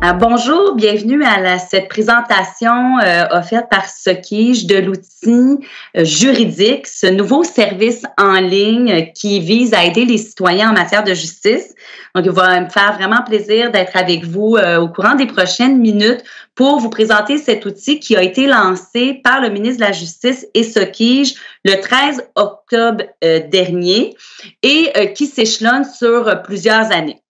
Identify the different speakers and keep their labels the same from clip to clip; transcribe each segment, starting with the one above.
Speaker 1: Bonjour, bienvenue à cette présentation offerte par Sokige de l'outil juridique, ce nouveau service en ligne qui vise à aider les citoyens en matière de justice. Donc, il va me faire vraiment plaisir d'être avec vous au courant des prochaines minutes pour vous présenter cet outil qui a été lancé par le ministre de la Justice et Sokige le 13 octobre dernier et qui s'échelonne sur plusieurs années.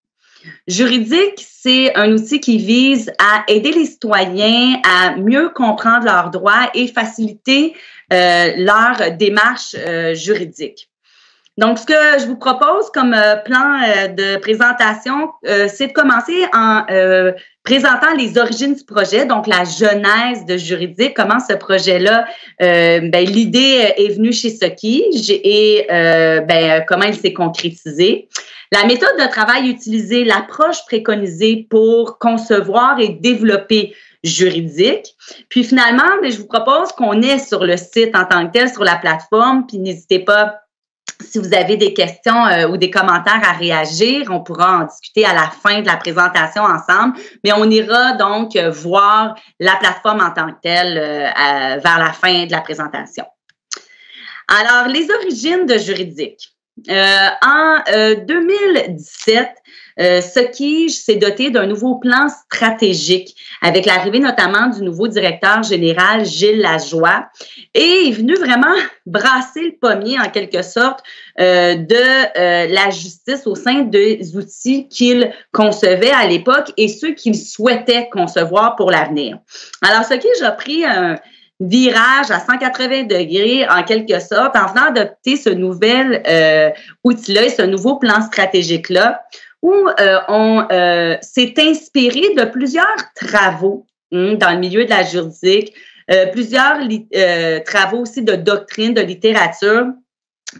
Speaker 1: Juridique, c'est un outil qui vise à aider les citoyens à mieux comprendre leurs droits et faciliter leur démarche juridique. Donc, ce que je vous propose comme plan de présentation, c'est de commencer en présentant les origines du projet, donc la genèse de Juridique, comment ce projet-là, l'idée est venue chez Sokige et comment il s'est concrétisé. La méthode de travail utilisée, l'approche préconisée pour concevoir et développer Juridique. Puis finalement, je vous propose qu'on est sur le site en tant que tel, sur la plateforme, puis n'hésitez pas, si vous avez des questions ou des commentaires à réagir, on pourra en discuter à la fin de la présentation ensemble, mais on ira donc voir la plateforme en tant que telle vers la fin de la présentation. Alors, les origines de Juridique. En 2017, Sokige s'est doté d'un nouveau plan stratégique avec l'arrivée notamment du nouveau directeur général Gilles Lajoie et est venu vraiment brasser le pommier en quelque sorte de la justice au sein des outils qu'il concevait à l'époque et ceux qu'il souhaitait concevoir pour l'avenir. Alors Sokige a pris un virage à 180 degrés, en quelque sorte, en venant adopter ce nouvel outil-là et ce nouveau plan stratégique-là, où on s'est inspiré de plusieurs travaux dans le milieu de la juridique, plusieurs travaux aussi de doctrine, de littérature,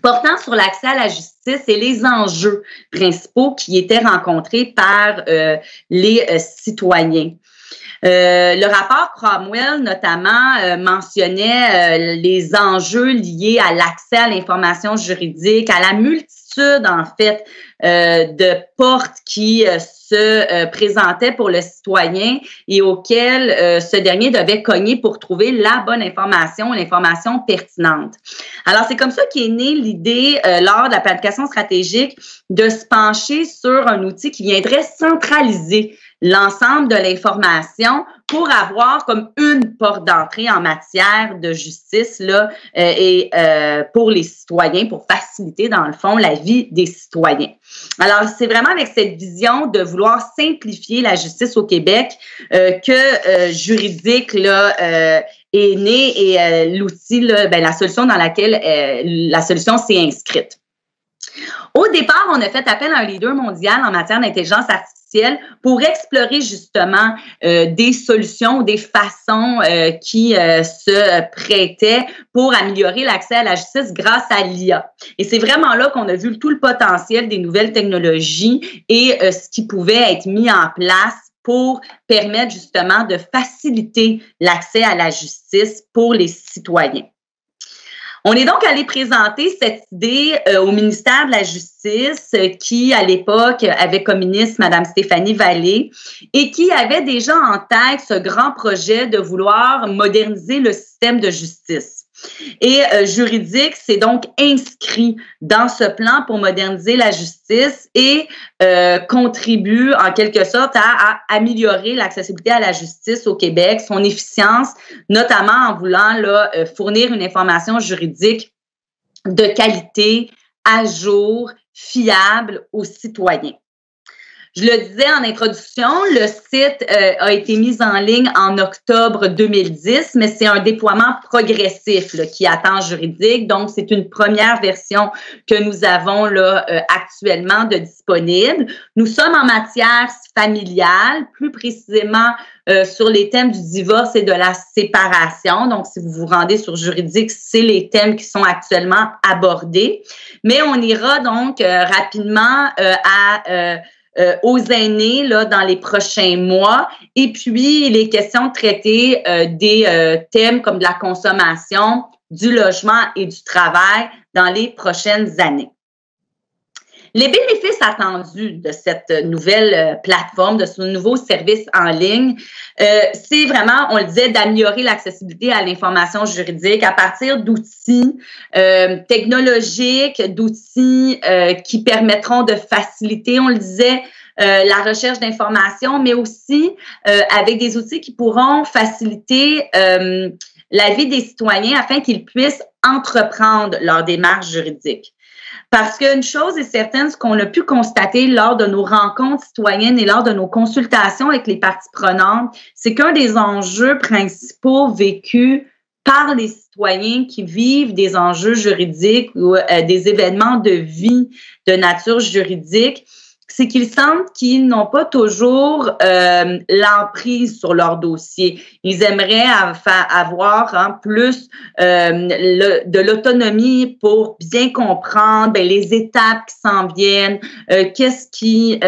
Speaker 1: portant sur l'accès à la justice et les enjeux principaux qui étaient rencontrés par les citoyens. Le rapport Cromwell, notamment, mentionnait les enjeux liés à l'accès à l'information juridique, à la multitude, en fait, de portes qui se présentaient pour le citoyen et auxquelles ce dernier devait cogner pour trouver la bonne information, l'information pertinente. Alors, c'est comme ça qu'est née l'idée, lors de la planification stratégique, de se pencher sur un outil qui viendrait centraliser l'ensemble de l'information pour avoir comme une porte d'entrée en matière de justice là et pour les citoyens, pour faciliter dans le fond la vie des citoyens. Alors, c'est vraiment avec cette vision de vouloir simplifier la justice au Québec que Juridique là est né et l'outil là, la solution dans laquelle la solution s'est inscrite. Au départ, on a fait appel à un leader mondial en matière d'intelligence artificielle pour explorer justement des solutions, des façons qui se prêtaient pour améliorer l'accès à la justice grâce à l'IA. Et c'est vraiment là qu'on a vu tout le potentiel des nouvelles technologies et ce qui pouvait être mis en place pour permettre justement de faciliter l'accès à la justice pour les citoyens. On est donc allé présenter cette idée au ministère de la Justice qui, à l'époque, avait comme ministre Mme Stéphanie Vallée et qui avait déjà en tête ce grand projet de vouloir moderniser le système de justice. Et Juridique s'est donc inscrit dans ce plan pour moderniser la justice et contribue en quelque sorte à améliorer l'accessibilité à la justice au Québec, son efficience, notamment en voulant là, fournir une information juridique de qualité, à jour, fiable aux citoyens. Je le disais en introduction, le site a été mis en ligne en octobre 2010, mais c'est un déploiement progressif là, qui attend Juridique. Donc, c'est une première version que nous avons là actuellement de disponible. Nous sommes en matière familiale, plus précisément sur les thèmes du divorce et de la séparation. Donc, si vous vous rendez sur Juridique, c'est les thèmes qui sont actuellement abordés. Mais on ira donc rapidement aux aînés là, dans les prochains mois. Et puis, il est question de traiter des thèmes comme de la consommation, du logement et du travail dans les prochaines années. Les bénéfices attendus de cette nouvelle plateforme, de ce nouveau service en ligne, c'est vraiment, on le disait, d'améliorer l'accessibilité à l'information juridique à partir d'outils technologiques, d'outils qui permettront de faciliter, on le disait, la recherche d'informations, mais aussi avec des outils qui pourront faciliter la vie des citoyens afin qu'ils puissent entreprendre leur démarche juridique. Parce qu'une chose est certaine, ce qu'on a pu constater lors de nos rencontres citoyennes et lors de nos consultations avec les parties prenantes, c'est qu'un des enjeux principaux vécus par les citoyens qui vivent des enjeux juridiques ou des événements de vie de nature juridique, c'est qu'ils sentent qu'ils n'ont pas toujours l'emprise sur leur dossier. Ils aimeraient avoir plus de l'autonomie pour bien comprendre les étapes qui s'en viennent, qu'est-ce qui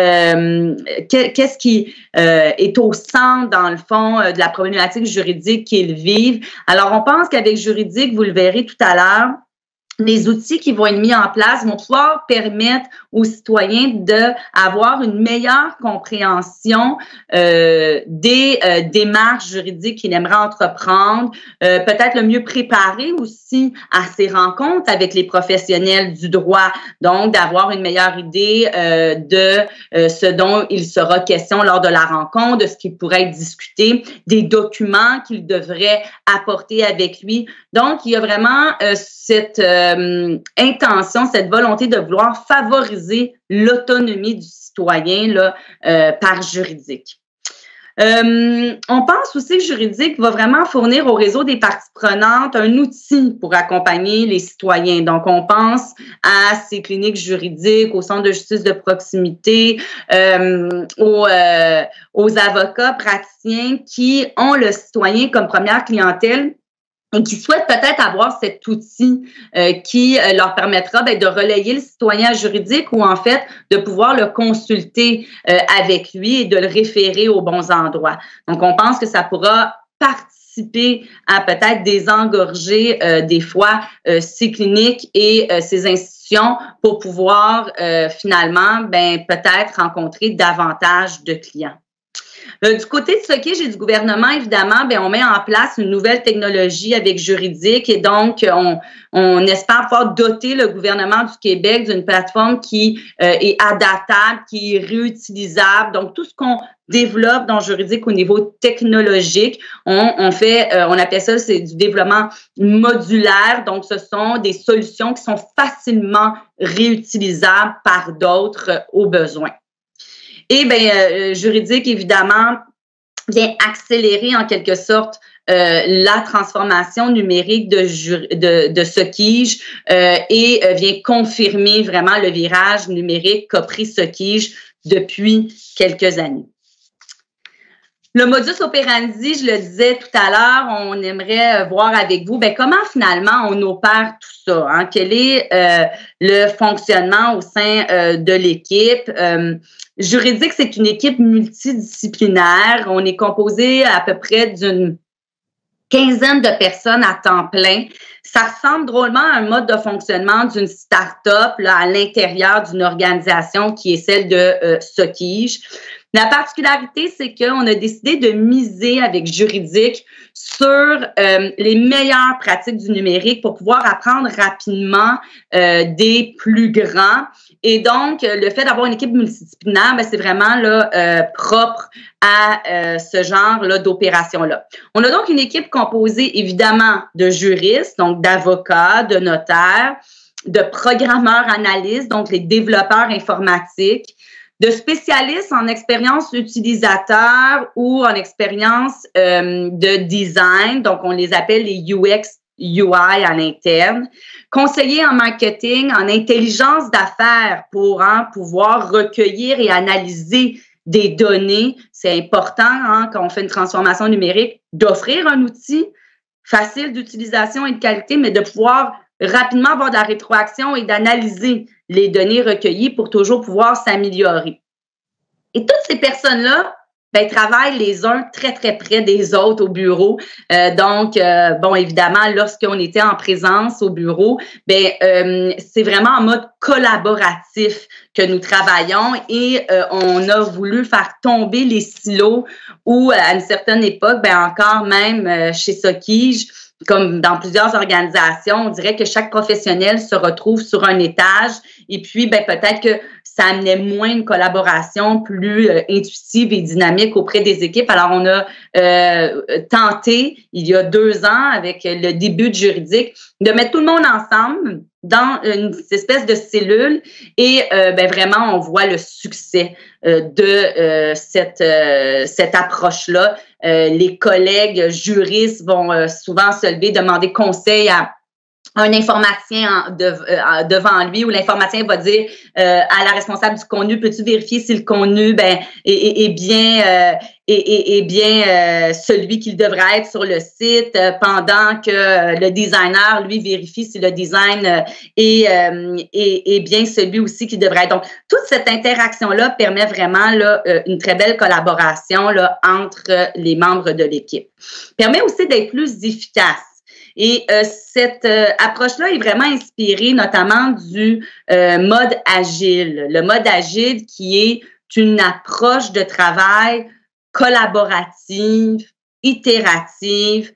Speaker 1: est au centre, dans le fond, de la problématique juridique qu'ils vivent. Alors, on pense qu'avec Juridique, vous le verrez tout à l'heure, les outils qui vont être mis en place vont pouvoir permettre aux citoyens d'avoir une meilleure compréhension des démarches juridiques qu'ils aimeraient entreprendre, peut-être le mieux préparer aussi à ces rencontres avec les professionnels du droit, donc d'avoir une meilleure idée de ce dont il sera question lors de la rencontre, de ce qui pourrait être discuté, des documents qu'il devrait apporter avec lui. Donc, il y a vraiment cette intention, cette volonté de vouloir favoriser l'autonomie du citoyen là, par Juridique. On pense aussi que Juridique va vraiment fournir au réseau des parties prenantes un outil pour accompagner les citoyens. Donc, on pense à ces cliniques juridiques, aux centres de justice de proximité, aux avocats praticiens qui ont le citoyen comme première clientèle et qui souhaitent peut-être avoir cet outil qui leur permettra de relayer le citoyen juridique ou en fait de pouvoir le consulter avec lui et de le référer aux bons endroits. Donc, on pense que ça pourra participer à peut-être désengorger des fois ces cliniques et ces institutions pour pouvoir finalement peut-être rencontrer davantage de clients. Du côté de Sokige et du gouvernement, évidemment, on met en place une nouvelle technologie avec Juridique et donc on espère pouvoir doter le gouvernement du Québec d'une plateforme qui est adaptable, qui est réutilisable. Donc, tout ce qu'on développe dans Juridique au niveau technologique, on appelle ça, c'est du développement modulaire. Donc, ce sont des solutions qui sont facilement réutilisables par d'autres au besoin. Et Juridique, évidemment, vient accélérer en quelque sorte la transformation numérique de Sokige et vient confirmer vraiment le virage numérique qu'a pris Sokige depuis quelques années. Le modus operandi, je le disais tout à l'heure, on aimerait voir avec vous comment finalement on opère tout ça. Hein? Quel est le fonctionnement au sein de l'équipe? Juridique, c'est une équipe multidisciplinaire. On est composé à peu près d'une quinzaine de personnes à temps plein. Ça ressemble drôlement à un mode de fonctionnement d'une start-up là, à l'intérieur d'une organisation qui est celle de Sokige. La particularité, c'est qu'on a décidé de miser avec Juridique sur les meilleures pratiques du numérique pour pouvoir apprendre rapidement des plus grands. Et donc, le fait d'avoir une équipe multidisciplinaire, c'est vraiment là, propre à ce genre-là d'opération-là. On a donc une équipe composée, évidemment, de juristes, donc d'avocats, de notaires, de programmeurs analystes, donc les développeurs informatiques, de spécialistes en expérience utilisateur ou en expérience de design, donc on les appelle les UX, UI à l'interne, conseillers en marketing, en intelligence d'affaires pour pouvoir recueillir et analyser des données. C'est important quand on fait une transformation numérique d'offrir un outil facile d'utilisation et de qualité, mais de pouvoir rapidement avoir de la rétroaction et d'analyser les données recueillies pour toujours pouvoir s'améliorer. Et toutes ces personnes-là ben, travaillent les uns très, très près des autres au bureau. Donc, bon, évidemment, lorsqu'on était en présence au bureau, ben, c'est vraiment en mode collaboratif que nous travaillons et on a voulu faire tomber les silos où, à une certaine époque, ben, encore même chez Socige, comme dans plusieurs organisations, on dirait que chaque professionnel se retrouve sur un étage et puis ben, peut-être que ça amenait moins une collaboration plus intuitive et dynamique auprès des équipes. Alors, on a tenté, il y a 2 ans, avec le début de Juridique, de mettre tout le monde ensemble dans une espèce de cellule et ben, vraiment, on voit le succès de cette approche-là. Les collègues juristes vont souvent se lever, demander conseil à un informaticien devant lui où l'informaticien va dire à la responsable du contenu, peux-tu vérifier si le contenu ben, est bien celui qu'il devrait être sur le site pendant que le designer, lui, vérifie si le design est bien celui aussi qu'il devrait être. Donc, toute cette interaction-là permet vraiment là, une très belle collaboration là, entre les membres de l'équipe. Permet aussi d'être plus efficace. Et cette approche-là est vraiment inspirée notamment du mode agile. Le mode agile qui est une approche de travail collaborative, itérative,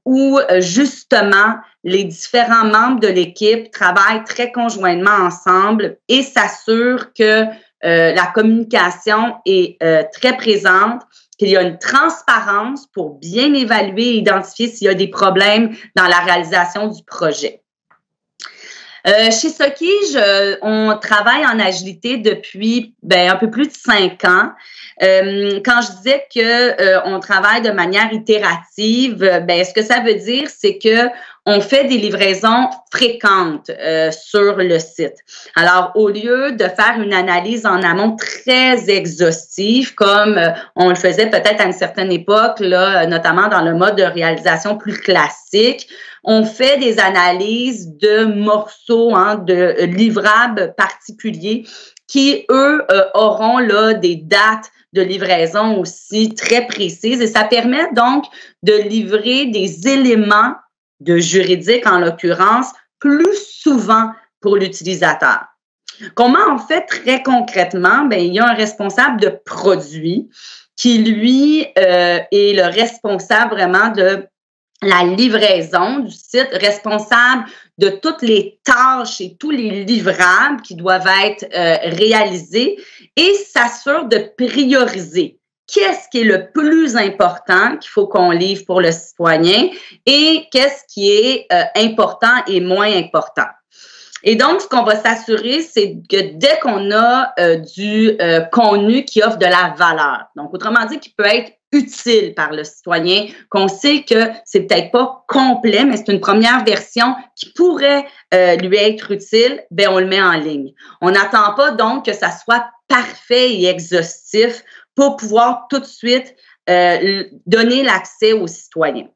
Speaker 1: où justement les différents membres de l'équipe travaillent très conjointement ensemble et s'assurent que la communication est très présente, qu'il y a une transparence pour bien évaluer et identifier s'il y a des problèmes dans la réalisation du projet. Chez Socige, on travaille en agilité depuis un peu plus de 5 ans. Quand je disais que on travaille de manière itérative, ce que ça veut dire, c'est que on fait des livraisons fréquentes sur le site. Alors, au lieu de faire une analyse en amont très exhaustive, comme on le faisait peut-être à une certaine époque, là, notamment dans le mode de réalisation plus classique, on fait des analyses de morceaux, de livrables particuliers qui, eux, auront là des dates de livraison aussi très précises. Et ça permet donc de livrer des éléments de juridique, en l'occurrence, plus souvent pour l'utilisateur. Comment on fait très concrètement? Il y a un responsable de produit qui, lui, est le responsable vraiment de la livraison du site, responsable de toutes les tâches et tous les livrables qui doivent être réalisés et s'assure de prioriser. Qu'est-ce qui est le plus important qu'il faut qu'on livre pour le citoyen et qu'est-ce qui est important et moins important. Et donc, ce qu'on va s'assurer, c'est que dès qu'on a du contenu qui offre de la valeur, donc autrement dit, qui peut être utile par le citoyen, qu'on sait que c'est peut-être pas complet, mais c'est une première version qui pourrait lui être utile, on le met en ligne. On n'attend pas donc que ça soit parfait et exhaustif pour pouvoir tout de suite donner l'accès aux citoyens.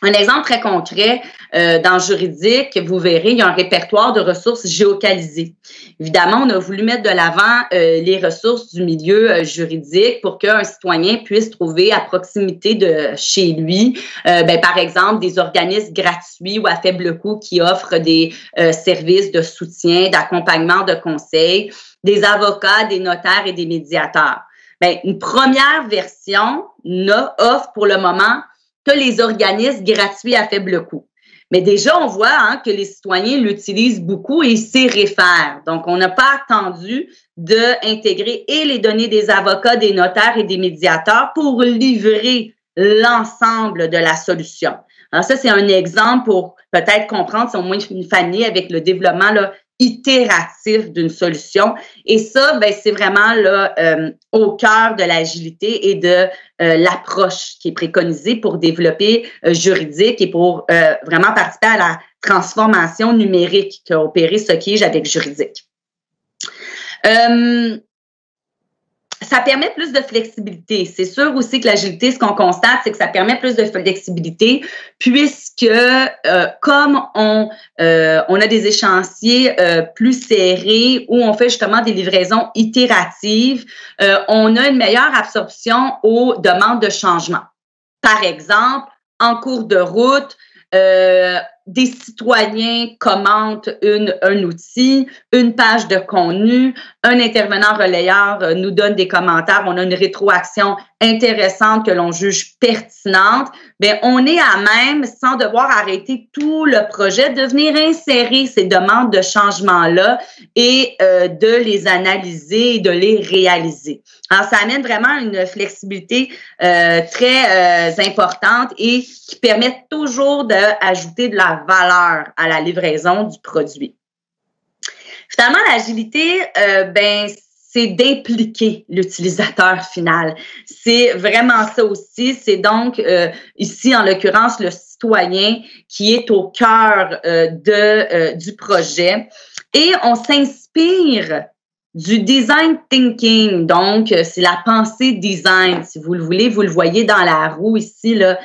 Speaker 1: Un exemple très concret, dans Juridique, vous verrez, il y a un répertoire de ressources géocalisées. Évidemment, on a voulu mettre de l'avant les ressources du milieu juridique pour qu'un citoyen puisse trouver à proximité de chez lui, par exemple, des organismes gratuits ou à faible coût qui offrent des services de soutien, d'accompagnement, de conseil, des avocats, des notaires et des médiateurs. Une première version offre pour le moment que les organismes gratuits à faible coût. Mais déjà, on voit que les citoyens l'utilisent beaucoup et s'y réfèrent. Donc, on n'a pas attendu d'intégrer et les données des avocats, des notaires et des médiateurs pour livrer l'ensemble de la solution. Alors ça, c'est un exemple pour peut-être comprendre si on est une famille avec le développement là, itératif d'une solution. Et ça, c'est vraiment là, au cœur de l'agilité et de l'approche qui est préconisée pour développer Juridique et pour vraiment participer à la transformation numérique qu'a opéré Socige avec Juridique. Ça permet plus de flexibilité. C'est sûr aussi que l'agilité, ce qu'on constate, c'est que ça permet plus de flexibilité puisque comme on a des échéanciers plus serrés où on fait justement des livraisons itératives, on a une meilleure absorption aux demandes de changement. Par exemple, en cours de route, des citoyens commentent un outil, une page de contenu, un intervenant relayeur nous donne des commentaires, on a une rétroaction intéressante que l'on juge pertinente, bien, on est à même, sans devoir arrêter tout le projet, de venir insérer ces demandes de changement-là et de les analyser et de les réaliser. Alors, ça amène vraiment une flexibilité très importante et qui permet toujours d'ajouter de la valeur à la livraison du produit. Finalement, l'agilité, c'est d'impliquer l'utilisateur final. C'est vraiment ça aussi. C'est donc, ici, en l'occurrence, le citoyen qui est au cœur du projet. Et on s'inspire du design thinking. Donc, c'est la pensée design, si vous le voulez. Vous le voyez dans la roue ici, là,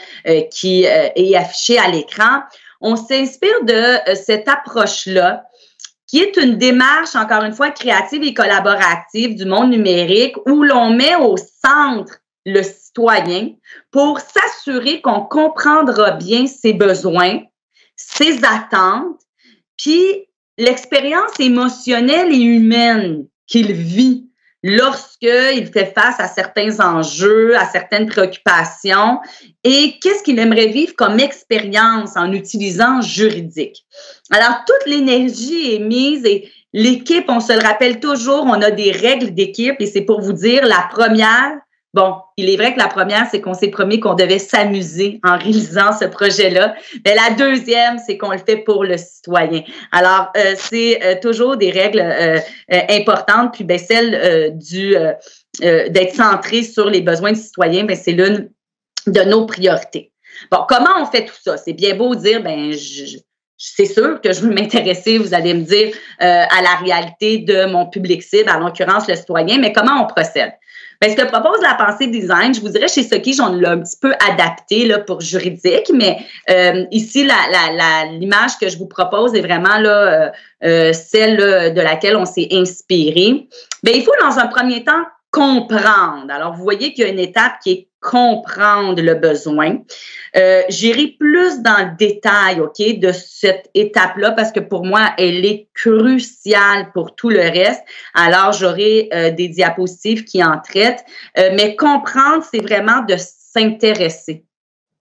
Speaker 1: qui est affichée à l'écran. On s'inspire de cette approche-là, qui est une démarche, encore une fois, créative et collaborative du monde numérique où l'on met au centre le citoyen pour s'assurer qu'on comprendra bien ses besoins, ses attentes, puis l'expérience émotionnelle et humaine qu'il vit lorsqu'il fait face à certains enjeux, à certaines préoccupations et qu'est-ce qu'il aimerait vivre comme expérience en utilisant juridique. Alors, toute l'énergie est mise et l'équipe, on se le rappelle toujours, on a des règles d'équipe et c'est pour vous dire, la première, bon, il est vrai que la première, c'est qu'on s'est promis qu'on devait s'amuser en réalisant ce projet-là. Mais la deuxième, c'est qu'on le fait pour le citoyen. Alors, c'est toujours des règles importantes. Puis, celle d'être centré sur les besoins du citoyen, c'est l'une de nos priorités. Bon, comment on fait tout ça? C'est bien beau dire, c'est sûr que je veux m'intéresser, vous allez me dire, à la réalité de mon public cible, en l'occurrence le citoyen, mais comment on procède? Ce que propose la pensée design, je vous dirais chez Socage, on l'a un petit peu adapté là, pour juridique, mais ici, l'image que je vous propose est vraiment là, celle là, de laquelle on s'est inspiré. Il faut dans un premier temps comprendre. Alors, vous voyez qu'il y a une étape qui est comprendre le besoin. J'irai plus dans le détail, OK, de cette étape-là parce que pour moi, elle est cruciale pour tout le reste. Alors, j'aurai des diapositives qui en traitent. Mais comprendre, c'est vraiment de s'intéresser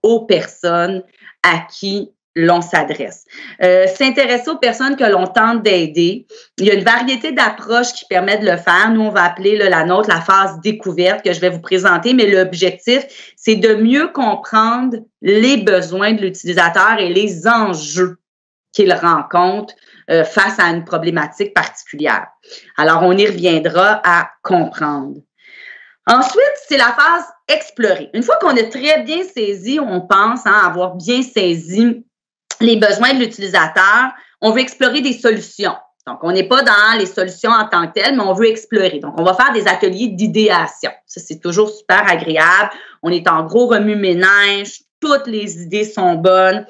Speaker 1: aux personnes à qui l'on s'adresse. S'intéresser aux personnes que l'on tente d'aider. Il y a une variété d'approches qui permettent de le faire. Nous, on va appeler la nôtre la phase découverte que je vais vous présenter, mais l'objectif, c'est de mieux comprendre les besoins de l'utilisateur et les enjeux qu'il rencontre face à une problématique particulière. Alors, on y reviendra à comprendre. Ensuite, c'est la phase explorer. Une fois qu'on a très bien saisi, on pense avoir bien saisi les besoins de l'utilisateur, on veut explorer des solutions. Donc, on n'est pas dans les solutions en tant que telles, mais on veut explorer. Donc, on va faire des ateliers d'idéation. Ça, c'est toujours super agréable. On est en gros remue-ménage. Toutes les idées sont bonnes.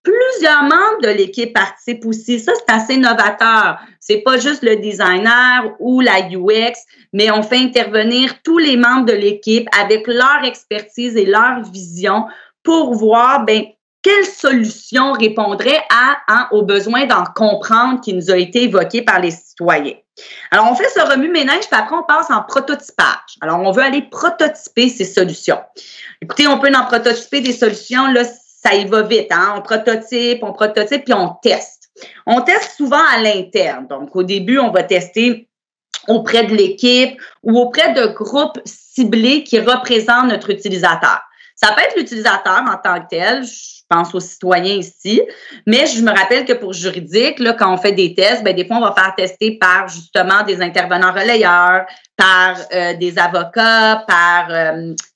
Speaker 1: Plusieurs membres de l'équipe participent aussi. Ça, c'est assez novateur. C'est pas juste le designer ou la UX, mais on fait intervenir tous les membres de l'équipe avec leur expertise et leur vision pour voir, quelle solution répondrait aux besoins d'en comprendre qui nous a été évoqué par les citoyens. Alors, on fait ce remue-ménage, puis après, on passe en prototypage. Alors, on veut aller prototyper ces solutions. Écoutez, on peut en prototyper des solutions, là, ça y va vite, hein? On prototype, puis on teste. On teste souvent à l'interne. Donc, au début, on va tester auprès de l'équipe ou auprès de groupes ciblés qui représentent notre utilisateur. Ça peut être l'utilisateur en tant que tel. Je pense aux citoyens ici. Mais je me rappelle que pour juridique, là, quand on fait des tests, ben, des fois, on va faire tester par justement des intervenants relayeurs, par des avocats, par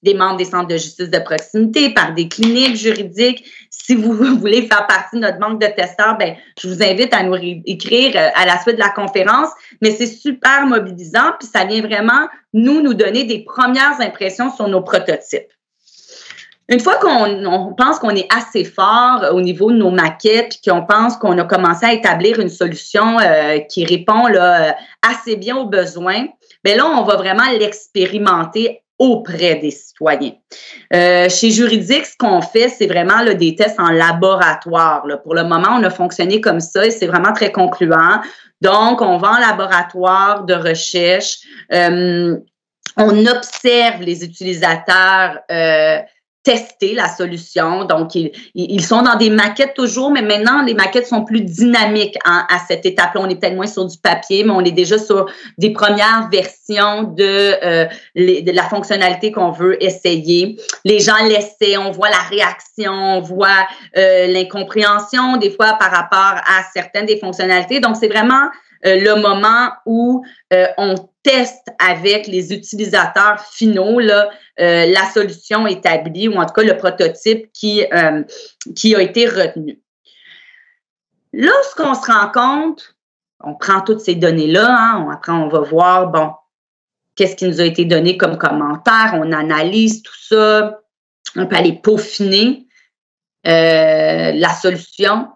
Speaker 1: des membres des centres de justice de proximité, par des cliniques juridiques. Si vous voulez faire partie de notre banque de testeurs, ben, je vous invite à nous écrire à la suite de la conférence. Mais c'est super mobilisant, puis ça vient vraiment nous donner des premières impressions sur nos prototypes. Une fois qu'on pense qu'on est assez fort au niveau de nos maquettes, puis qu'on pense qu'on a commencé à établir une solution qui répond là, assez bien aux besoins, bien là, on va vraiment l'expérimenter auprès des citoyens. Chez Juridique, ce qu'on fait, c'est vraiment là, des tests en laboratoire. Là. Pour le moment, on a fonctionné comme ça et c'est vraiment très concluant. Donc, on va en laboratoire de recherche. On observe les utilisateurs tester la solution. Donc, ils sont dans des maquettes toujours, mais maintenant, les maquettes sont plus dynamiques hein, à cette étape-là. On est peut-être moins sur du papier, mais on est déjà sur des premières versions de la fonctionnalité qu'on veut essayer. Les gens l'essaient, on voit la réaction, on voit l'incompréhension des fois par rapport à certaines des fonctionnalités. Donc, c'est vraiment le moment où on teste avec les utilisateurs finaux là, la solution établie ou en tout cas le prototype qui a été retenu. Là, ce qu'on se rend compte, on prend toutes ces données-là, hein, après on va voir, bon, qu'est-ce qui nous a été donné comme commentaire, on analyse tout ça, on peut aller peaufiner la solution.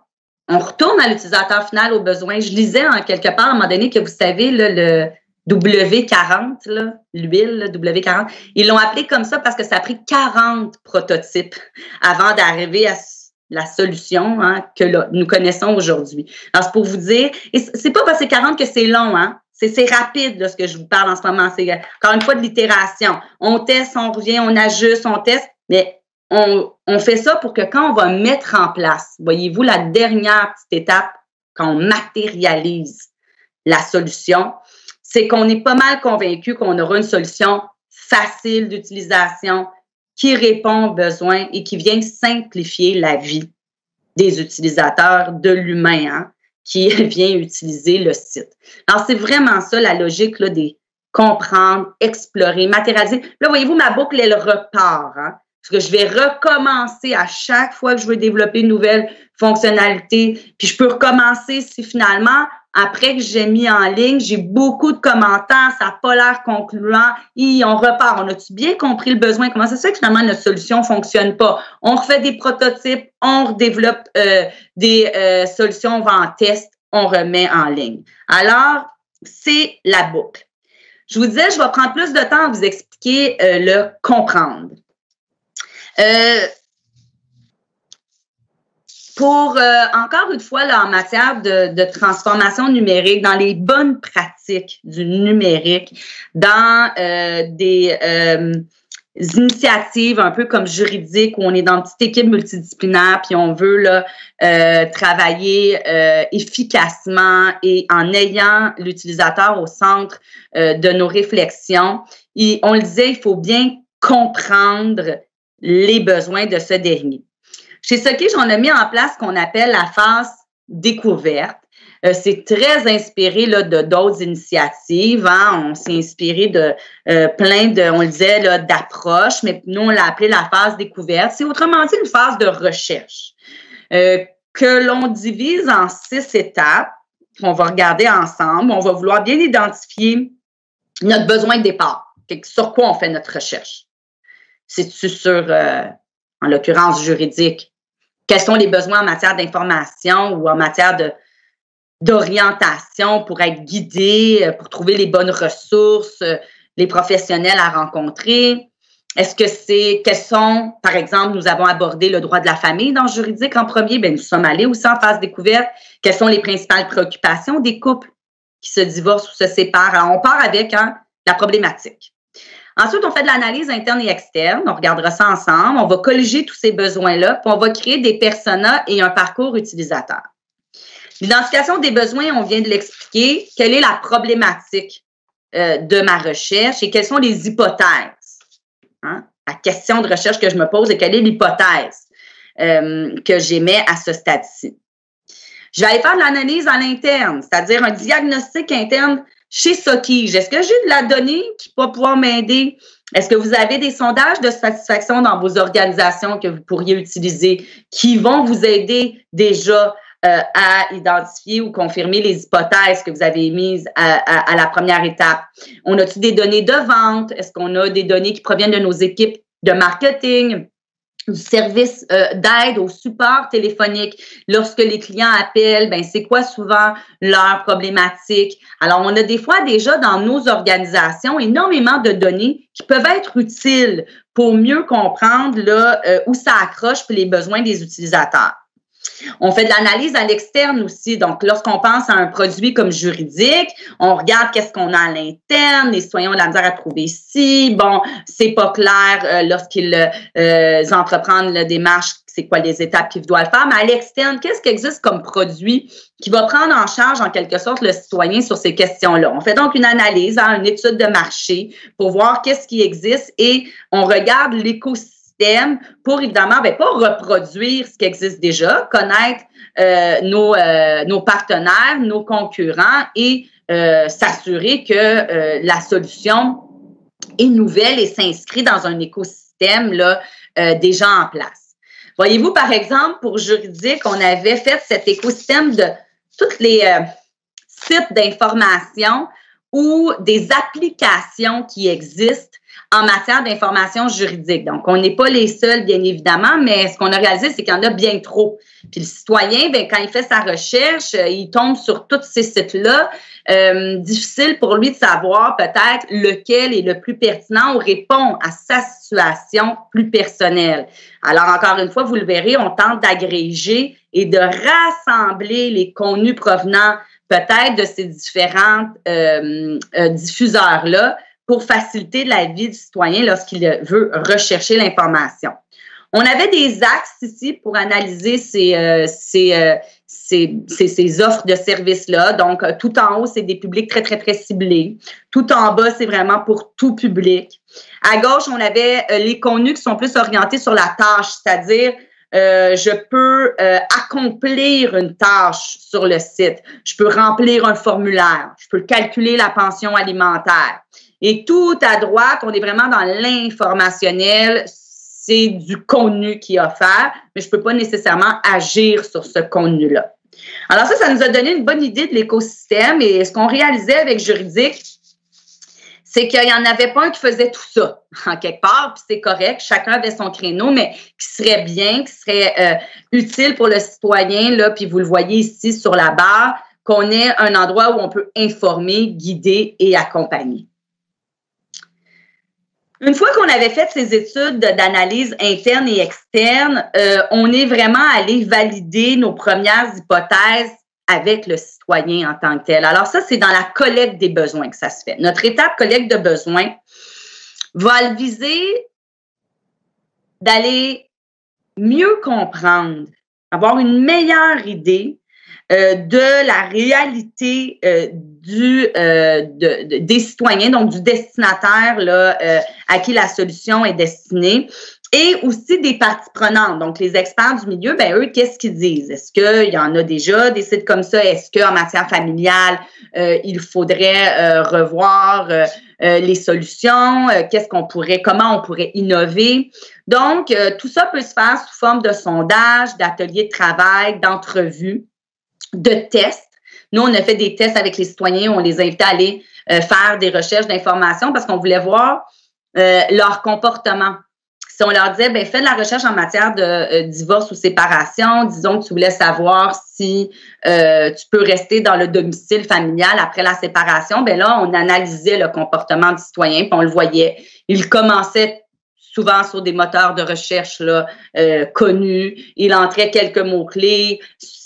Speaker 1: On retourne à l'utilisateur final aux besoins. Je lisais en quelque part à un moment donné que vous savez, là, le W40, l'huile W40, ils l'ont appelé comme ça parce que ça a pris 40 prototypes avant d'arriver à la solution hein, que là, nous connaissons aujourd'hui. Alors, c'est pour vous dire, et c'est pas parce que c'est 40 que c'est long, hein? C'est rapide, là, ce que je vous parle en ce moment. C'est encore une fois de l'itération. On teste, on revient, on ajuste, on teste, mais on fait ça pour que quand on va mettre en place, voyez-vous, la dernière petite étape, quand on matérialise la solution, c'est qu'on est pas mal convaincu qu'on aura une solution facile d'utilisation qui répond aux besoins et qui vient simplifier la vie des utilisateurs, de l'humain hein, qui vient utiliser le site. Alors, c'est vraiment ça la logique là, des comprendre, explorer, matérialiser. Là, voyez-vous, ma boucle, elle repart. Hein? Parce que je vais recommencer à chaque fois que je veux développer une nouvelle fonctionnalité. Puis je peux recommencer si finalement, après que j'ai mis en ligne, j'ai beaucoup de commentaires, ça n'a pas l'air concluant. Et on repart. On a-tu bien compris le besoin? Comment ça se fait que finalement notre solution ne fonctionne pas? On refait des prototypes, on redéveloppe des solutions, on va en test, on remet en ligne. Alors, c'est la boucle. Je vous disais, je vais prendre plus de temps à vous expliquer le comprendre. Encore une fois, là, en matière de transformation numérique, dans les bonnes pratiques du numérique, dans des initiatives un peu comme Juridique, où on est dans une petite équipe multidisciplinaire, puis on veut là, travailler efficacement et en ayant l'utilisateur au centre de nos réflexions. Et on le disait, il faut bien comprendre les besoins de ce dernier. Chez Socage, on a mis en place ce qu'on appelle la phase découverte. C'est très inspiré là, de d'autres initiatives. Hein. On s'est inspiré de plein de, on le disait, là, d'approches, mais nous, on l'a appelé la phase découverte. C'est autrement dit une phase de recherche que l'on divise en 6 étapes qu'on va regarder ensemble. On va vouloir bien identifier notre besoin de départ, sur quoi on fait notre recherche. C'est-tu sur, en l'occurrence, juridique? Quels sont les besoins en matière d'information ou en matière d'orientation pour être guidé, pour trouver les bonnes ressources, les professionnels à rencontrer? Est-ce que c'est, quels sont, par exemple, nous avons abordé le droit de la famille dans Juridique en premier, bien, nous sommes allés aussi en phase découverte. Quelles sont les principales préoccupations des couples qui se divorcent ou se séparent? Alors, on part avec la problématique. Ensuite, on fait de l'analyse interne et externe. On regardera ça ensemble. On va colliger tous ces besoins-là, puis on va créer des personas et un parcours utilisateur. L'identification des besoins, on vient de l'expliquer. Quelle est la problématique de ma recherche et quelles sont les hypothèses? Hein? La question de recherche que je me pose est quelle est l'hypothèse que j'émets à ce stade-ci. Je vais aller faire de l'analyse à l'interne, c'est-à-dire un diagnostic interne chez Socige. Est-ce que j'ai de la donnée qui va pouvoir m'aider? Est-ce que vous avez des sondages de satisfaction dans vos organisations que vous pourriez utiliser qui vont vous aider déjà à identifier ou confirmer les hypothèses que vous avez émises à la première étape? On a-t-il des données de vente? Est-ce qu'on a des données qui proviennent de nos équipes de marketing, du service d'aide au support téléphonique? Lorsque les clients appellent, ben c'est quoi souvent leur problématique? Alors, on a des fois déjà dans nos organisations énormément de données qui peuvent être utiles pour mieux comprendre là, où ça accroche pour les besoins des utilisateurs. On fait de l'analyse à l'externe aussi. Donc, lorsqu'on pense à un produit comme juridique, on regarde qu'est-ce qu'on a à l'interne. Les citoyens ont de la misère à trouver ici. Bon, c'est pas clair lorsqu'ils entreprennent la démarche, c'est quoi les étapes qu'ils doivent faire. Mais à l'externe, qu'est-ce qui existe comme produit qui va prendre en charge, en quelque sorte, le citoyen sur ces questions-là? On fait donc une analyse, une étude de marché pour voir qu'est-ce qui existe et on regarde l'écosystème pour, évidemment, pas reproduire ce qui existe déjà, connaître nos partenaires, nos concurrents et s'assurer que la solution est nouvelle et s'inscrit dans un écosystème là, déjà en place. Voyez-vous, par exemple, pour juridique, on avait fait cet écosystème de tous les sites d'information ou des applications qui existent en matière d'information juridique. Donc, on n'est pas les seuls, bien évidemment, mais ce qu'on a réalisé, c'est qu'il y en a bien trop. Puis le citoyen, quand il fait sa recherche, il tombe sur tous ces sites-là. Difficile pour lui de savoir peut-être lequel est le plus pertinent ou répond à sa situation plus personnelle. Alors, encore une fois, vous le verrez, on tente d'agréger et de rassembler les contenus provenant peut-être de ces différents diffuseurs-là pour faciliter la vie du citoyen lorsqu'il veut rechercher l'information. On avait des axes ici pour analyser ces offres de services-là. Donc, tout en haut, c'est des publics très, très, très ciblés. Tout en bas, c'est vraiment pour tout public. À gauche, on avait les contenus qui sont plus orientés sur la tâche, c'est-à-dire je peux accomplir une tâche sur le site. Je peux remplir un formulaire. Je peux calculer la pension alimentaire. Et tout à droite, on est vraiment dans l'informationnel. C'est du contenu qui est offert, mais je ne peux pas nécessairement agir sur ce contenu-là. Alors ça nous a donné une bonne idée de l'écosystème. Et ce qu'on réalisait avec Juridique, c'est qu'il n'y en avait pas un qui faisait tout ça, en quelque part, puis c'est correct, chacun avait son créneau, mais qui serait bien, qui serait utile pour le citoyen, là, puis vous le voyez ici sur la barre, qu'on ait un endroit où on peut informer, guider et accompagner. Une fois qu'on avait fait ces études d'analyse interne et externe, on est vraiment allé valider nos premières hypothèses avec le citoyen en tant que tel. Alors ça, c'est dans la collecte des besoins que ça se fait. Notre étape collecte de besoins va viser d'aller mieux comprendre, avoir une meilleure idée de la réalité des citoyens, donc du destinataire là, à qui la solution est destinée, et aussi des parties prenantes, donc les experts du milieu, eux, qu'est-ce qu'ils disent? Est-ce qu'il y en a déjà des sites comme ça? Est-ce qu'en matière familiale, il faudrait revoir les solutions? Comment on pourrait innover? Donc, tout ça peut se faire sous forme de sondage, d'ateliers de travail, d'entrevues, de tests. Nous, on a fait des tests avec les citoyens, on les invitait à aller faire des recherches d'informations parce qu'on voulait voir leur comportement. Si on leur disait, fais de la recherche en matière de divorce ou séparation, disons que tu voulais savoir si tu peux rester dans le domicile familial après la séparation, là, on analysait le comportement du citoyen, puis on le voyait. Il commençait souvent sur des moteurs de recherche là, connus. Il entrait quelques mots-clés,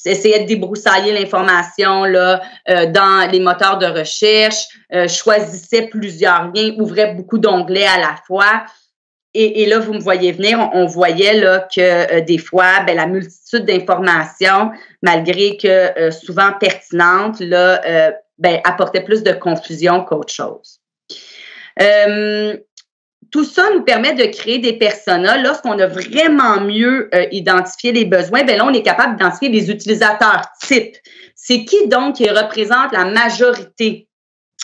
Speaker 1: essayait de débroussailler l'information là, dans les moteurs de recherche, choisissait plusieurs liens, ouvrait beaucoup d'onglets à la fois. Et là, vous me voyez venir, on voyait là, que des fois, la multitude d'informations, malgré que souvent pertinentes, là, apportait plus de confusion qu'autre chose. tout ça nous permet de créer des personas. Lorsqu'on a vraiment mieux identifié les besoins, bien là, on est capable d'identifier les utilisateurs types. C'est qui donc qui représente la majorité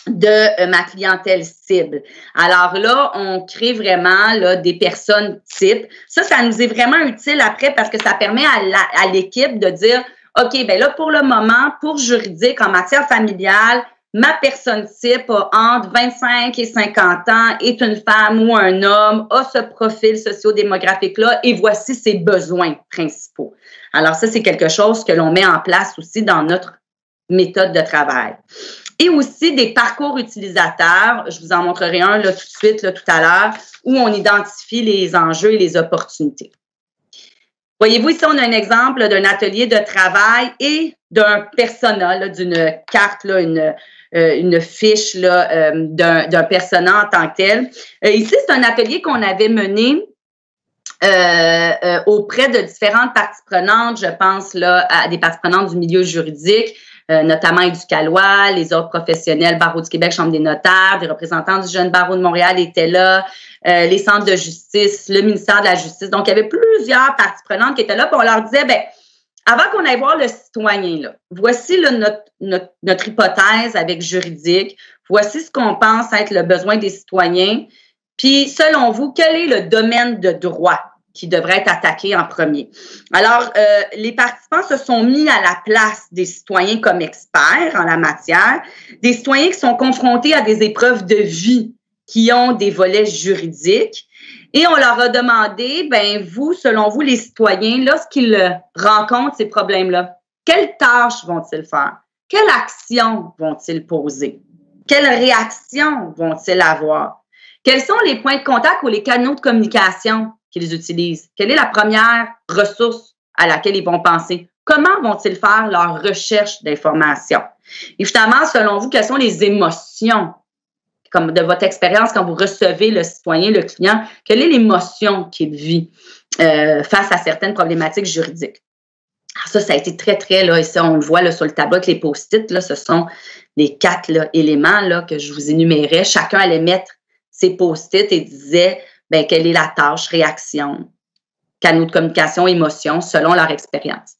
Speaker 1: de ma clientèle cible? Alors là, on crée vraiment là, des personnes types. Ça nous est vraiment utile après parce que ça permet à l'équipe de dire, OK, bien là, pour le moment, pour juridique, en matière familiale, ma personne type a entre 25 et 50 ans, est une femme ou un homme, a ce profil socio-démographique-là et voici ses besoins principaux. Alors ça, c'est quelque chose que l'on met en place aussi dans notre méthode de travail. Et aussi des parcours utilisateurs. Je vous en montrerai un là, tout de suite, là, tout à l'heure, où on identifie les enjeux et les opportunités. Voyez-vous, ici, on a un exemple d'un atelier de travail et d'un persona, d'une carte, là, une fiche là, d'un persona en tant que tel. Ici, c'est un atelier qu'on avait mené auprès de différentes parties prenantes. Je pense là, à des parties prenantes du milieu juridique, notamment Éducalois, les ordres professionnels, Barreau du Québec, Chambre des notaires, des représentants du Jeune Barreau de Montréal étaient là, les centres de justice, le ministère de la Justice. Donc, il y avait plusieurs parties prenantes qui étaient là, puis on leur disait, bien, avant qu'on aille voir le citoyen, là, voici là, notre hypothèse avec juridique, voici ce qu'on pense être le besoin des citoyens, puis selon vous, quel est le domaine de droit qui devrait être attaqué en premier? Alors, les participants se sont mis à la place des citoyens comme experts en la matière, des citoyens qui sont confrontés à des épreuves de vie qui ont des volets juridiques. Et on leur a demandé, ben vous, selon vous, les citoyens, lorsqu'ils rencontrent ces problèmes-là, quelles tâches vont-ils faire? Quelle action vont-ils poser? Quelle réaction vont-ils avoir? Quels sont les points de contact ou les canaux de communication qu'ils utilisent? Quelle est la première ressource à laquelle ils vont penser? Comment vont-ils faire leur recherche d'informations? Évidemment, selon vous, quelles sont les émotions? Comme de votre expérience, quand vous recevez le citoyen, le client, quelle est l'émotion qu'il vit face à certaines problématiques juridiques? Alors ça a été très, très, là, et ça, on le voit là, sur le tableau avec les post-it, là, ce sont les 4 là, éléments là, que je vous énumérais. Chacun allait mettre ses post-it et disait bien, quelle est la tâche, réaction, canaux de communication, émotion, selon leur expérience.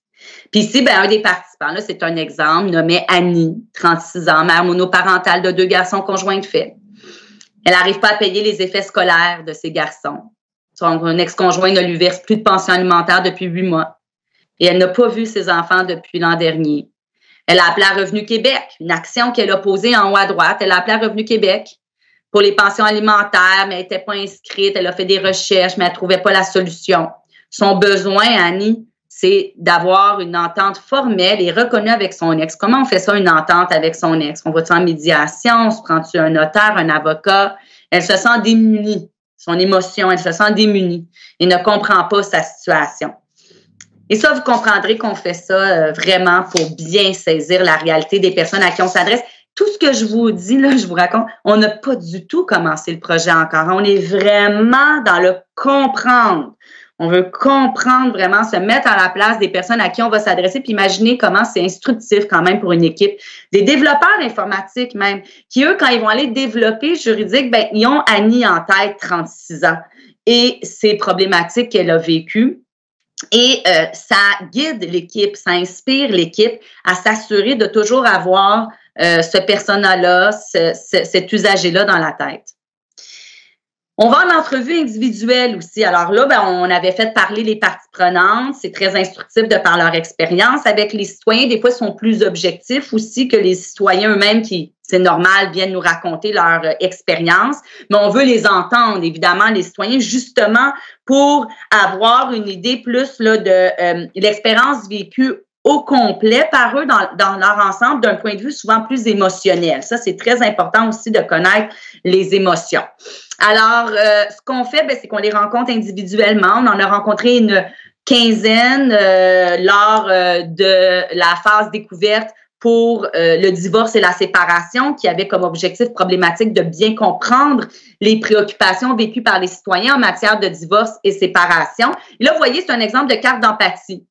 Speaker 1: Puis ici, ben, un des participants, là, c'est un exemple, nommé Annie, 36 ans, mère monoparentale de 2 garçons conjoints de fait. Elle n'arrive pas à payer les effets scolaires de ses garçons. Son ex-conjoint ne lui verse plus de pension alimentaire depuis 8 mois. Et elle n'a pas vu ses enfants depuis l'an dernier. Elle a appelé à Revenu Québec, une action qu'elle a posée en haut à droite. Elle a appelé à Revenu Québec pour les pensions alimentaires, mais elle n'était pas inscrite. Elle a fait des recherches, mais elle ne trouvait pas la solution. Son besoin, Annie, c'est d'avoir une entente formelle et reconnue avec son ex. Comment on fait ça, une entente avec son ex? On va-tu en médiation? On se prend-tu un notaire, un avocat? Elle se sent démunie. Son émotion, elle se sent démunie et ne comprend pas sa situation. Et ça, vous comprendrez qu'on fait ça vraiment pour bien saisir la réalité des personnes à qui on s'adresse. Tout ce que je vous dis, là, je vous raconte, on n'a pas du tout commencé le projet encore. On est vraiment dans le comprendre. On veut comprendre vraiment, se mettre à la place des personnes à qui on va s'adresser, puis imaginer comment c'est instructif quand même pour une équipe. Des développeurs informatiques même, qui eux, quand ils vont aller développer juridique, ben ils ont Annie en tête, 36 ans, et ces problématiques qu'elle a vécues. Et ça guide l'équipe, ça inspire l'équipe à s'assurer de toujours avoir ce persona-là, cet usager-là dans la tête. On va en entrevue individuelle aussi. Alors là, ben, on avait fait parler les parties prenantes. C'est très instructif de par leur expérience. Avec les citoyens, des fois, ils sont plus objectifs aussi que les citoyens eux-mêmes qui, c'est normal, viennent nous raconter leur expérience. Mais on veut les entendre, évidemment, les citoyens, justement pour avoir une idée plus là, de l'expérience vécue au complet par eux dans leur ensemble d'un point de vue souvent plus émotionnel. Ça, c'est très important aussi de connaître les émotions. Alors, ce qu'on fait, c'est qu'on les rencontre individuellement. On en a rencontré une quinzaine lors de la phase découverte pour le divorce et la séparation, qui avait comme objectif problématique de bien comprendre les préoccupations vécues par les citoyens en matière de divorce et séparation. Et là, vous voyez, c'est un exemple de carte d'empathie.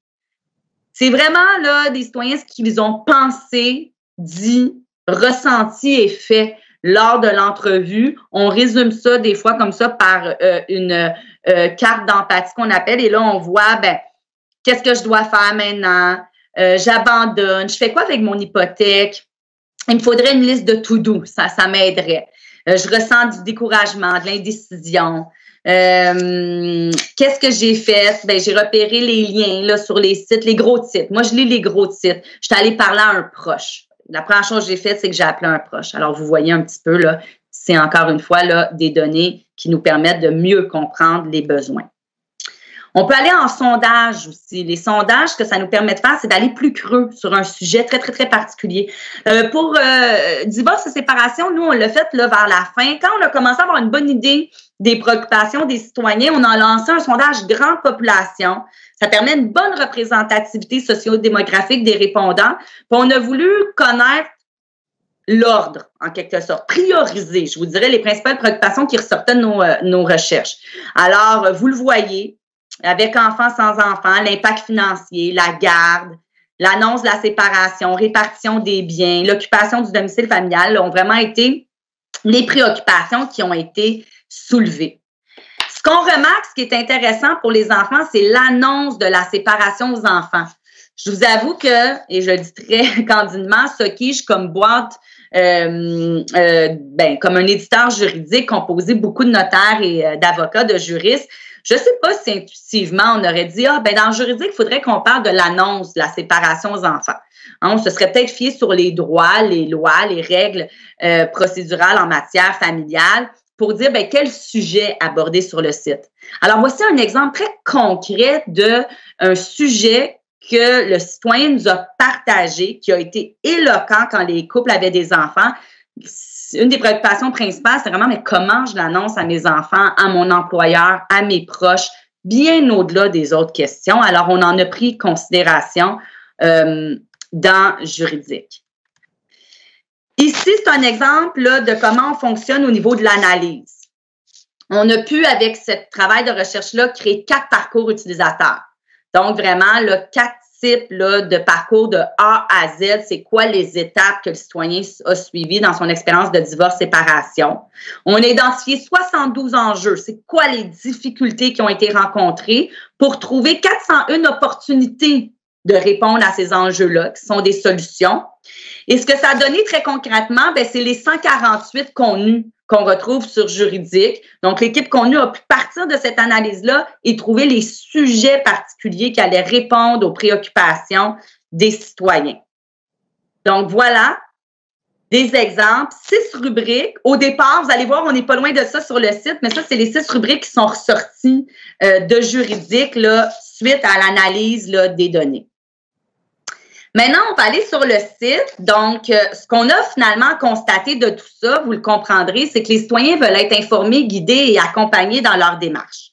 Speaker 1: C'est vraiment là des citoyens ce qu'ils ont pensé, dit, ressenti et fait lors de l'entrevue. On résume ça des fois comme ça par une carte d'empathie qu'on appelle. Et là, on voit, ben, qu'est-ce que je dois faire maintenant? J'abandonne. Je fais quoi avec mon hypothèque? Il me faudrait une liste de to-do. Ça m'aiderait. Je ressens du découragement, de l'indécision. Qu'est-ce que j'ai fait? Ben, j'ai repéré les liens là, sur les sites, les gros titres. Moi, je lis les gros titres. Je suis allée parler à un proche. La première chose que j'ai faite, c'est que j'ai appelé un proche. Alors, vous voyez un petit peu, là, c'est encore une fois là, des données qui nous permettent de mieux comprendre les besoins. On peut aller en sondage aussi. Les sondages, ce que ça nous permet de faire, c'est d'aller plus creux sur un sujet très, très, très particulier. Pour divorce et séparation, nous, on l'a fait là, vers la fin. Quand on a commencé à avoir une bonne idée des préoccupations des citoyens, on a lancé un sondage grande population. Ça permet une bonne représentativité socio-démographique des répondants. Puis on a voulu connaître l'ordre, en quelque sorte, prioriser, je vous dirais, les principales préoccupations qui ressortaient de nos recherches. Alors, vous le voyez, avec enfants, sans enfants, l'impact financier, la garde, l'annonce de la séparation, répartition des biens, l'occupation du domicile familial ont vraiment été les préoccupations qui ont été soulevées. Ce qu'on remarque, ce qui est intéressant pour les enfants, c'est l'annonce de la séparation aux enfants. Je vous avoue que, et je le dis très candidement, Soquige comme boîte, comme un éditeur juridique composé beaucoup de notaires et d'avocats, de juristes, je ne sais pas si intuitivement on aurait dit, dans le juridique, il faudrait qu'on parle de l'annonce de la séparation aux enfants. Hein, on se serait peut-être fié sur les droits, les lois, les règles procédurales en matière familiale pour dire quel sujet aborder sur le site. Alors, voici un exemple très concret d'un sujet que le citoyen nous a partagé, qui a été éloquent quand les couples avaient des enfants. Une des préoccupations principales, c'est vraiment comment je l'annonce à mes enfants, à mon employeur, à mes proches, bien au-delà des autres questions. Alors, on en a pris considération dans juridique. Ici, c'est un exemple là, de comment on fonctionne au niveau de l'analyse. On a pu, avec ce travail de recherche-là, créer 4 parcours utilisateurs. Donc, vraiment, là, 4 types là, de parcours de A à Z. C'est quoi les étapes que le citoyen a suivies dans son expérience de divorce-séparation. On a identifié 72 enjeux. C'est quoi les difficultés qui ont été rencontrées pour trouver 401 opportunités de répondre à ces enjeux-là, qui sont des solutions. Et ce que ça a donné très concrètement, c'est les 148 contenus qu'on retrouve sur Juridique. Donc, l'équipe Contenu a pu partir de cette analyse-là et trouver les sujets particuliers qui allaient répondre aux préoccupations des citoyens. Donc, voilà des exemples, 6 rubriques. Au départ, vous allez voir, on n'est pas loin de ça sur le site, mais ça, c'est les 6 rubriques qui sont ressorties de Juridique là, suite à l'analyse là, des données. Maintenant, on va aller sur le site. Donc, ce qu'on a finalement constaté de tout ça, vous le comprendrez, c'est que les citoyens veulent être informés, guidés et accompagnés dans leur démarche.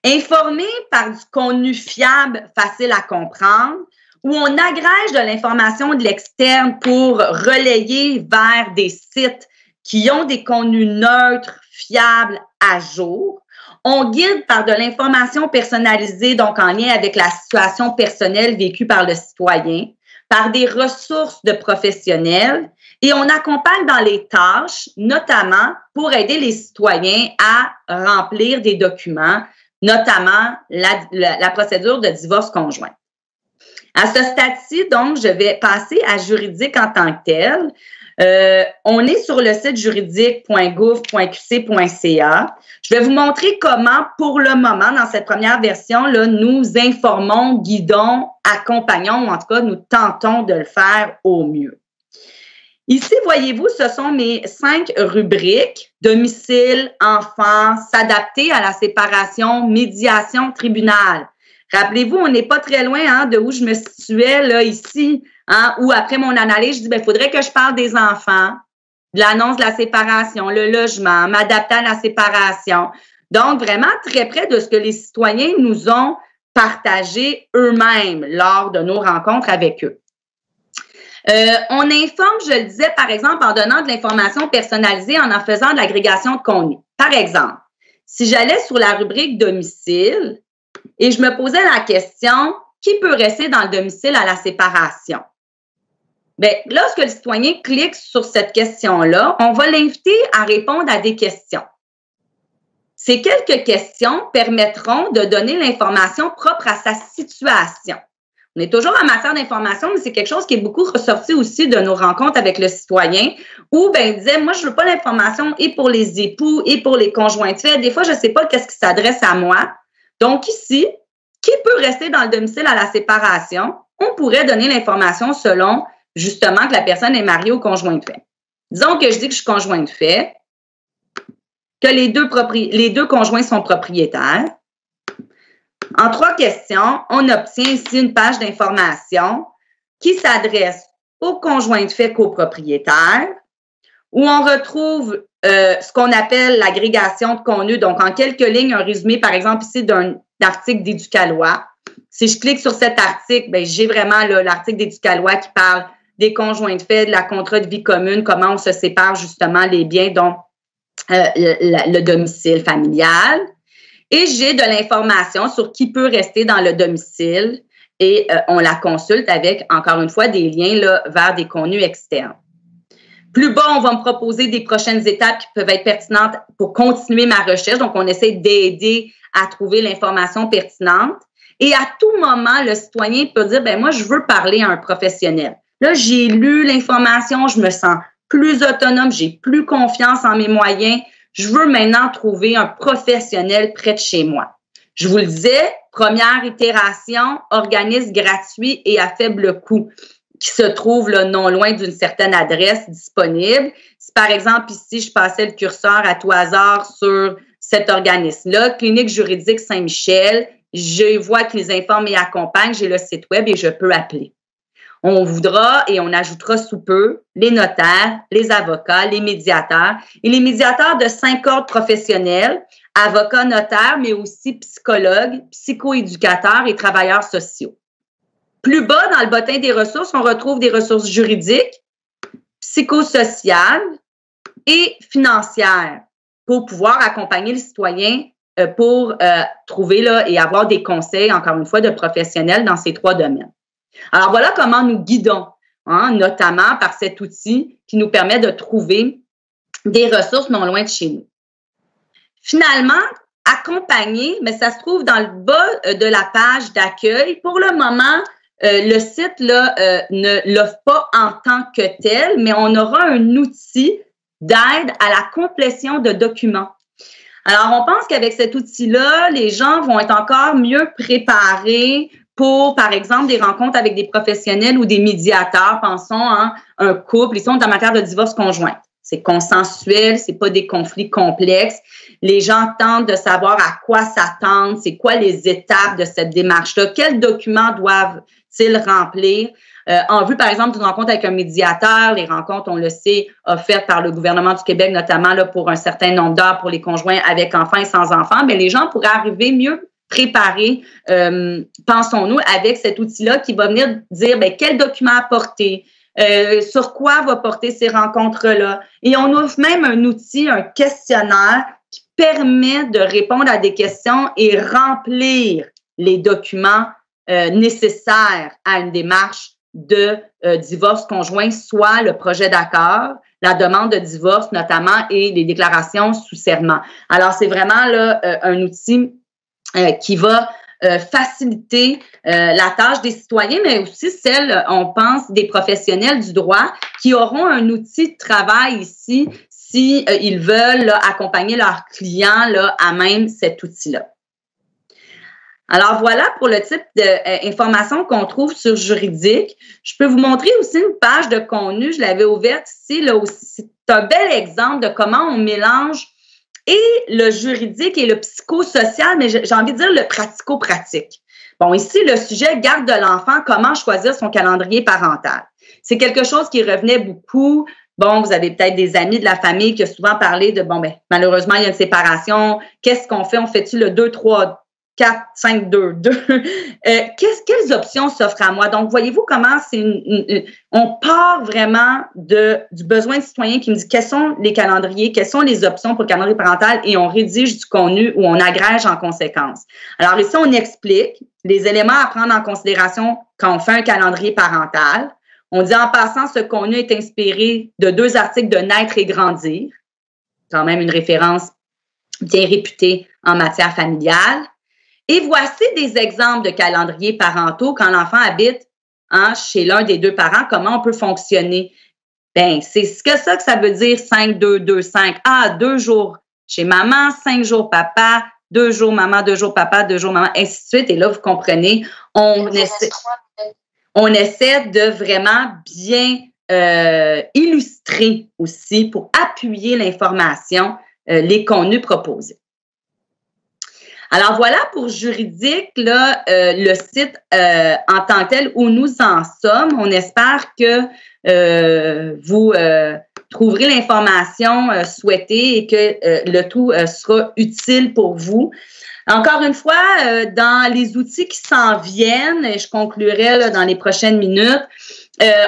Speaker 1: Informés par du contenu fiable, facile à comprendre, où on agrège de l'information de l'externe pour relayer vers des sites qui ont des contenus neutres, fiables, à jour. On guide par de l'information personnalisée, donc en lien avec la situation personnelle vécue par le citoyen, par des ressources de professionnels et on accompagne dans les tâches, notamment pour aider les citoyens à remplir des documents, notamment la procédure de divorce conjoint. À ce stade-ci, donc, je vais passer à Juridique en tant que tel. On est sur le site juridique.gouv.qc.ca. Je vais vous montrer comment, pour le moment, dans cette première version, là, nous informons, guidons, accompagnons, ou en tout cas, nous tentons de le faire au mieux. Ici, voyez-vous, ce sont mes 5 rubriques: domicile, enfant, s'adapter à la séparation, médiation, tribunal. Rappelez-vous, on n'est pas très loin de où je me situais là, ici, où après mon analyse, je dis, il faudrait que je parle des enfants, de l'annonce de la séparation, le logement, m'adapter à la séparation. Donc, vraiment très près de ce que les citoyens nous ont partagé eux-mêmes lors de nos rencontres avec eux. On informe, je le disais, par exemple, en donnant de l'information personnalisée, en faisant de l'agrégation de contenu. Par exemple, si j'allais sur la rubrique domicile et je me posais la question, qui peut rester dans le domicile à la séparation? Bien, lorsque le citoyen clique sur cette question-là, on va l'inviter à répondre à des questions. Ces quelques questions permettront de donner l'information propre à sa situation. On est toujours en matière d'information, mais c'est quelque chose qui est beaucoup ressorti aussi de nos rencontres avec le citoyen, où ben, il disait, moi, je veux pas l'information et pour les époux et pour les conjoints de fait. Des fois, je sais pas qu'est-ce qui s'adresse à moi. Donc ici, qui peut rester dans le domicile à la séparation? On pourrait donner l'information selon, justement, que la personne est mariée ou conjoint de fait. Disons que je dis que je suis conjoint de fait, que les deux conjoints sont propriétaires. En 3 questions, on obtient ici une page d'information qui s'adresse aux conjoints de fait copropriétaires, où on retrouve ce qu'on appelle l'agrégation de contenu. Donc, en quelques lignes, un résumé, par exemple, ici, d'un article d'Éducalois. Si je clique sur cet article, ben, j'ai vraiment l'article d'Éducalois qui parle des conjoints de fait, de la contrat de vie commune, comment on se sépare justement les biens, dont le domicile familial. Et j'ai de l'information sur qui peut rester dans le domicile et on la consulte avec, encore une fois, des liens là, vers des contenus externes. Plus bas, on va me proposer des prochaines étapes qui peuvent être pertinentes pour continuer ma recherche. Donc, on essaie d'aider à trouver l'information pertinente. Et à tout moment, le citoyen peut dire, ben moi, je veux parler à un professionnel. Là, j'ai lu l'information, je me sens plus autonome, j'ai plus confiance en mes moyens. Je veux maintenant trouver un professionnel près de chez moi. Je vous le disais, première itération, organisme gratuit et à faible coût qui se trouve là, non loin d'une certaine adresse disponible. Si par exemple ici, je passais le curseur à tout hasard sur cet organisme-là, Clinique juridique Saint-Michel, je vois qu'ils informent et accompagnent, j'ai le site web et je peux appeler. On voudra et on ajoutera sous peu les notaires, les avocats, les médiateurs et les médiateurs de 5 ordres professionnels, avocats, notaires, mais aussi psychologues, psychoéducateurs et travailleurs sociaux. Plus bas, dans le bottin des ressources, on retrouve des ressources juridiques, psychosociales et financières pour pouvoir accompagner le citoyen pour trouver là, et avoir des conseils, encore une fois, de professionnels dans ces 3 domaines. Alors, voilà comment nous guidons, hein, notamment par cet outil qui nous permet de trouver des ressources non loin de chez nous. Finalement, accompagner, mais ça se trouve dans le bas de la page d'accueil. Pour le moment, le site là, ne l'offre pas en tant que tel, mais on aura un outil d'aide à la complétion de documents. Alors, on pense qu'avec cet outil-là, les gens vont être encore mieux préparés pour, par exemple, des rencontres avec des professionnels ou des médiateurs. Pensons à un couple. Ici, on est en matière de divorce conjoint. C'est consensuel, c'est pas des conflits complexes. Les gens tentent de savoir à quoi s'attendre, c'est quoi les étapes de cette démarche-là, quels documents doivent-ils remplir. En vue, par exemple, d'une rencontre avec un médiateur, les rencontres, on le sait, offertes par le gouvernement du Québec, notamment là, pour un certain nombre d'heures pour les conjoints avec enfants et sans enfants, mais les gens pourraient arriver mieux préparés, pensons-nous, avec cet outil-là qui va venir dire bien, quel document apporter, sur quoi va porter ces rencontres-là. Et on offre même un outil, un questionnaire qui permet de répondre à des questions et remplir les documents nécessaires à une démarche de divorce conjoint, soit le projet d'accord, la demande de divorce notamment et les déclarations sous serment. Alors, c'est vraiment là un outil qui va faciliter la tâche des citoyens, mais aussi celle, on pense, des professionnels du droit qui auront un outil de travail ici si ils veulent là, accompagner leurs clients là, à même cet outil-là. Alors voilà pour le type d'informations qu'on trouve sur Juridique. Je peux vous montrer aussi une page de contenu, je l'avais ouverte ici, là aussi. C'est un bel exemple de comment on mélange et le juridique et le psychosocial, mais j'ai envie de dire le pratico-pratique. Bon, ici, le sujet garde de l'enfant, comment choisir son calendrier parental. C'est quelque chose qui revenait beaucoup. Bon, vous avez peut-être des amis de la famille qui ont souvent parlé de, bon, ben malheureusement, il y a une séparation. Qu'est-ce qu'on fait? On fait-tu le 2, 3, 4, 5, 2, 2? Quelles options s'offrent à moi? Donc, voyez-vous comment on part vraiment du besoin du citoyen qui me dit quels sont les calendriers, quelles sont les options pour le calendrier parental et on rédige du contenu ou on agrège en conséquence. Alors ici, on explique les éléments à prendre en considération quand on fait un calendrier parental. On dit en passant, ce contenu est inspiré de 2 articles de Naître et grandir, quand même une référence bien réputée en matière familiale. Et voici des exemples de calendriers parentaux quand l'enfant habite chez l'un des 2 parents, comment on peut fonctionner. Bien, c'est ce que ça veut dire 5-2-2-5. 2 jours chez maman, 5 jours papa, 2 jours maman, 2 jours papa, 2 jours maman, ainsi de suite. Et là, vous comprenez, on essaie de vraiment bien illustrer aussi pour appuyer l'information, les contenus proposés. Alors voilà pour Juridique, là, le site en tant que tel où nous en sommes. On espère que vous trouverez l'information souhaitée et que le tout sera utile pour vous. Encore une fois, dans les outils qui s'en viennent, et je conclurai là, dans les prochaines minutes,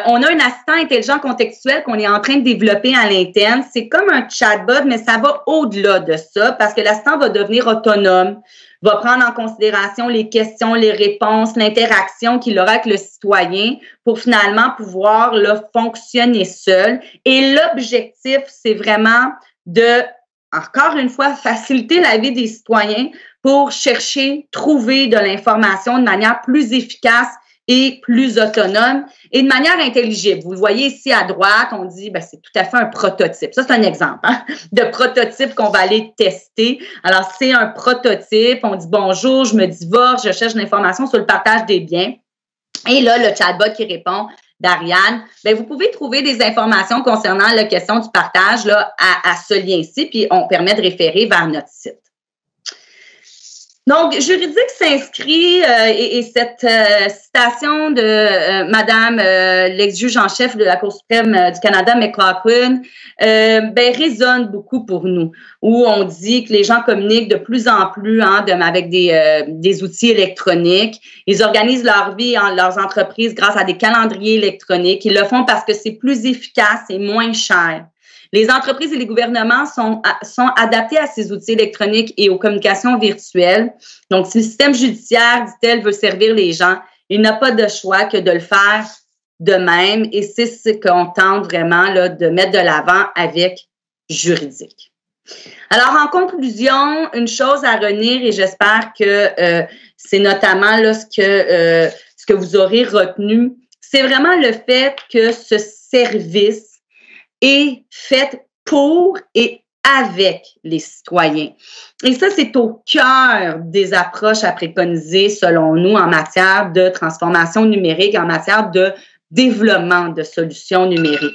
Speaker 1: on a un assistant intelligent contextuel qu'on est en train de développer à l'interne. C'est comme un chatbot, mais ça va au-delà de ça parce que l'assistant va devenir autonome, va prendre en considération les questions, les réponses, l'interaction qu'il aura avec le citoyen pour finalement pouvoir là, fonctionner seul. Et l'objectif, c'est vraiment de, encore une fois, faciliter la vie des citoyens pour chercher, trouver de l'information de manière plus efficace et plus autonome et de manière intelligible. Vous le voyez ici à droite, on dit ben, c'est tout à fait un prototype. Ça, c'est un exemple de prototype qu'on va aller tester. Alors, c'est un prototype. On dit bonjour, je me divorce, je cherche l'information sur le partage des biens. Et là, le chatbot qui répond d'Ariane, ben, vous pouvez trouver des informations concernant la question du partage là, à ce lien-ci, puis on permet de référer vers notre site. Donc, Juridique s'inscrit et cette citation de Madame l'ex-juge en chef de la Cour suprême du Canada, McLaughlin, résonne beaucoup pour nous, où on dit que les gens communiquent de plus en plus avec des outils électroniques. Ils organisent leur vie, leurs entreprises grâce à des calendriers électroniques. Ils le font parce que c'est plus efficace et moins cher. Les entreprises et les gouvernements sont adaptés à ces outils électroniques et aux communications virtuelles. Donc, si le système judiciaire, dit-elle, veut servir les gens, il n'a pas de choix que de le faire de même. Et c'est ce qu'on tente vraiment là, de mettre de l'avant avec Juridique. Alors, en conclusion, une chose à retenir, et j'espère que c'est notamment là, ce que vous aurez retenu, c'est vraiment le fait que ce service est faite pour et avec les citoyens. Et ça, c'est au cœur des approches à préconiser, selon nous, en matière de transformation numérique, en matière de développement de solutions numériques.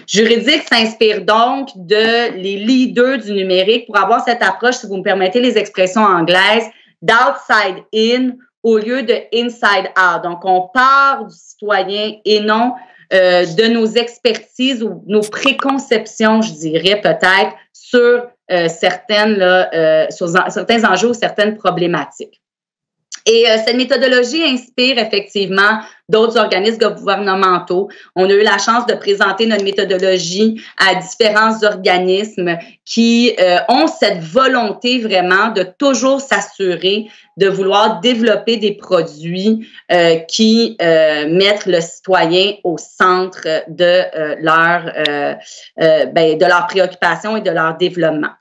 Speaker 1: Juridique s'inspire donc de les leaders du numérique pour avoir cette approche, si vous me permettez les expressions anglaises, d'outside in au lieu de inside out. Donc, on part du citoyen et non de nos expertises ou nos préconceptions, je dirais peut-être, sur certains enjeux ou certaines problématiques. Et cette méthodologie inspire effectivement d'autres organismes gouvernementaux. On a eu la chance de présenter notre méthodologie à différents organismes qui ont cette volonté vraiment de toujours s'assurer de vouloir développer des produits qui mettent le citoyen au centre de leur préoccupation et de leur développement.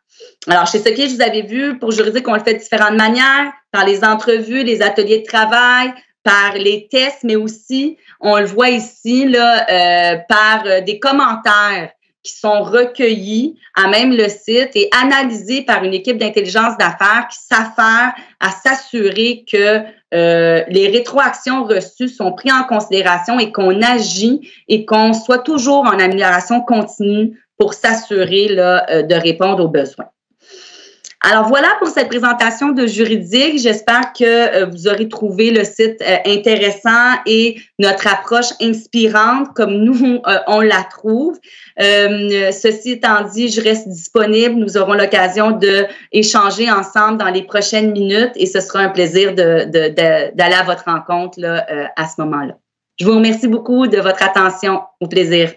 Speaker 1: Alors, chez Sockier, je vous avais vu, pour Juridique, on le fait de différentes manières, par les entrevues, les ateliers de travail, par les tests, mais aussi, on le voit ici, là, par des commentaires qui sont recueillis à même le site et analysés par une équipe d'intelligence d'affaires qui s'affaire à s'assurer que les rétroactions reçues sont prises en considération et qu'on agit et qu'on soit toujours en amélioration continue pour s'assurer là, de répondre aux besoins. Alors voilà pour cette présentation de Juridique. J'espère que vous aurez trouvé le site intéressant et notre approche inspirante comme nous, on la trouve. Ceci étant dit, je reste disponible. Nous aurons l'occasion d'échanger ensemble dans les prochaines minutes et ce sera un plaisir d'aller à votre rencontre là, à ce moment-là. Je vous remercie beaucoup de votre attention. Au plaisir.